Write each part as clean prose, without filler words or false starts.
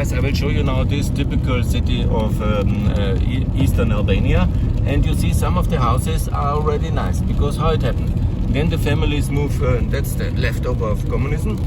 guys, I will show you now this typical city of eastern Albania, and you see some of the houses are already nice, because how it happened. Then the families move, that's the leftover of communism.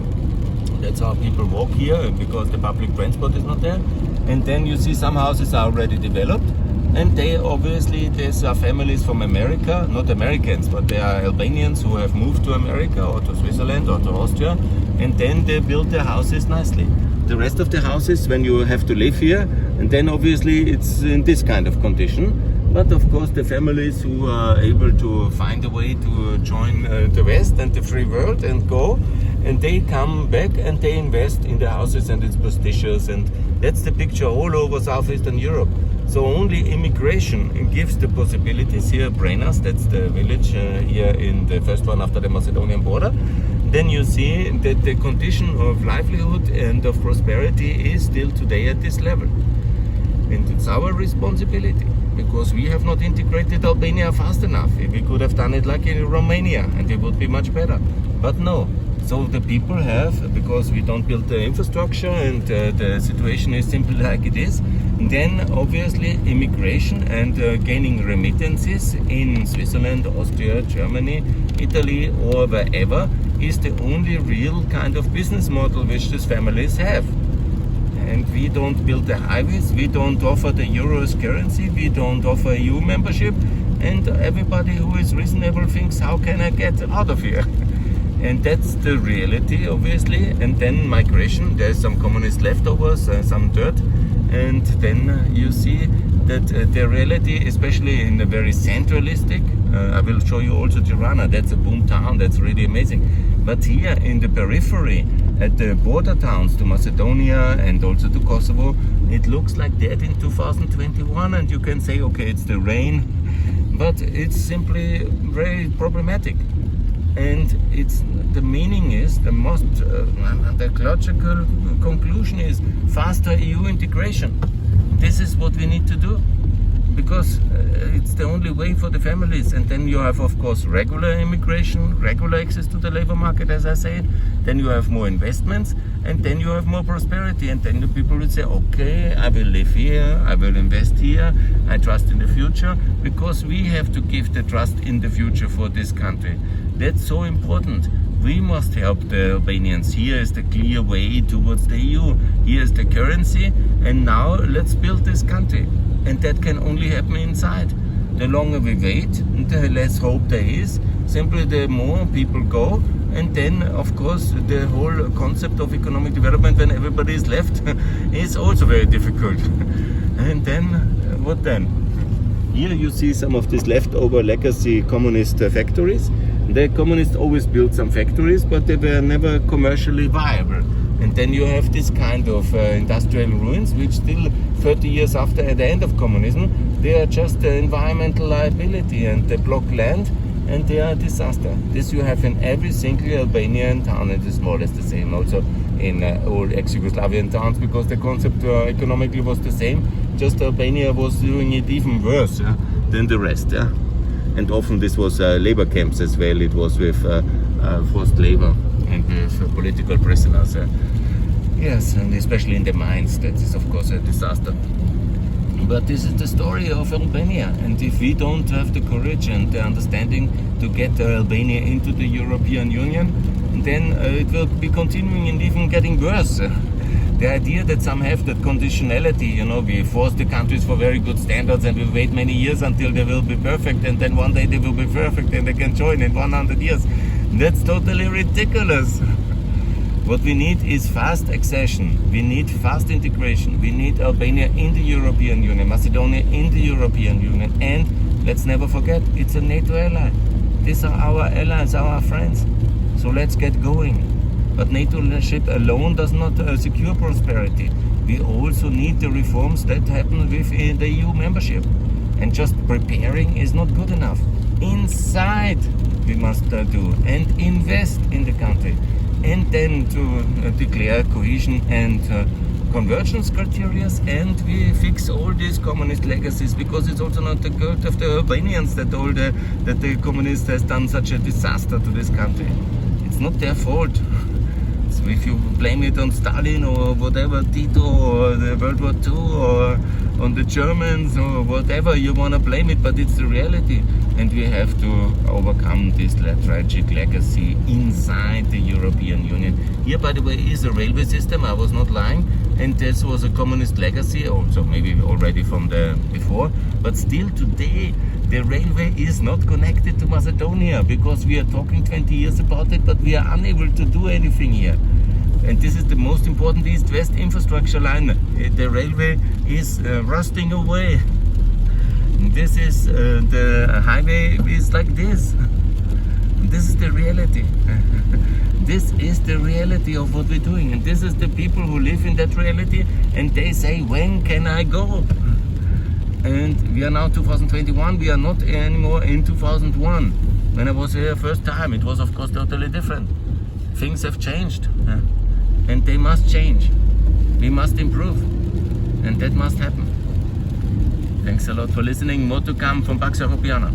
That's how people walk here, because the public transport is not there. And then you see some houses are already developed, and they obviously, these are families from America, not Americans, but they are Albanians who have moved to America or to Switzerland or to Austria, and then they build their houses nicely. The rest of the houses, when you have to live here, and then obviously it's in this kind of condition. But of course the families who are able to find a way to join the West and the free world and go, and they come back and they invest in the houses, and it's prestigious, and that's the picture all over Southeastern Europe. So only immigration gives the possibilities. Here, Brenas, that's the village here in the first one after the Macedonian border. Then you see that the condition of livelihood and of prosperity is still today at this level. And it's our responsibility, because we have not integrated Albania fast enough. We could have done it like in Romania, and it would be much better. But no. So the people have, because we don't build the infrastructure, and the situation is simply like it is, then obviously immigration and gaining remittances in Switzerland, Austria, Germany, Italy, or wherever is the only real kind of business model which these families have. And we don't build the highways, we don't offer the euro as currency, we don't offer EU membership, and everybody who is reasonable thinks, how can I get out of here? And that's the reality, obviously. And then migration, there's some communist leftovers, some dirt, and then you see that the reality, especially in the very centralistic, I will show you also Tirana, that's a boom town, that's really amazing. But here in the periphery, at the border towns to Macedonia and also to Kosovo, it looks like that in 2021, and you can say, okay, it's the rain, but it's simply very problematic. And it's the meaning is the most the logical conclusion is faster EU integration. This is what we need to do, because it's the only way for the families. And then you have, of course, regular immigration, regular access to the labor market, as I said. Then you have more investments, and then you have more prosperity. And then the people will say, okay, I will live here, I will invest here, I trust in the future, because we have to give the trust in the future for this country. That's so important. We must help the Albanians. Here is the clear way towards the EU. Here is the currency, and now let's build this country. And that can only happen inside. The longer we wait, the less hope there is. Simply the more people go, and then of course the whole concept of economic development when everybody is left is also very difficult. And then what then? Here you see some of these leftover legacy communist factories. The communists always built some factories, but they were never commercially viable. And then you have this kind of industrial ruins, which still 30 years after the end of communism, they are just an environmental liability, and they block land, and they are a disaster. This you have in every single Albanian town, and it's more or less the same also in old ex-Yugoslavian towns, because the concept economically was the same, just Albania was doing it even worse than the rest. And often this was labor camps as well. It was with forced labor and with political prisoners. Yes, and especially in the mines, that is of course a disaster. But this is the story of Albania, and if we don't have the courage and the understanding to get Albania into the European Union, then it will be continuing and even getting worse. The idea that some have that conditionality, we force the countries for very good standards and we wait many years until they will be perfect, and then one day they will be perfect and they can join in 100 years. That's totally ridiculous. What we need is fast accession. We need fast integration. We need Albania in the European Union, Macedonia in the European Union, and let's never forget, it's a NATO ally. These are our allies, our friends. So let's get going. But NATO leadership alone does not secure prosperity. We also need the reforms that happen with the EU membership. And just preparing is not good enough. Inside we must do and invest in the country. And then to declare cohesion and convergence criteria, and we fix all these communist legacies, because it's also not the guilt of the Albanians that the communists has done such a disaster to this country. It's not their fault. It's If you blame it on Stalin or whatever, Tito or the World War II or on the Germans or whatever you want to blame it, but it's the reality. And we have to overcome this tragic legacy inside the European Union. Here, by the way, is a railway system, I was not lying, and this was a communist legacy, also maybe already from the before, but still today the railway is not connected to Macedonia because we are talking 20 years about it, but we are unable to do anything here. And this is the most important east-west infrastructure line. The railway is rusting away. This is the highway is like this. This is the reality. This is the reality of what we're doing, and this is the people who live in that reality, and they say, when can I go? And we are now 2021, we are not anymore in 2001. When I was here first time, it was of course totally different. Things have changed, and they must change. We must improve, and that must happen. Thanks a lot for listening. More to come from Pax Europiana.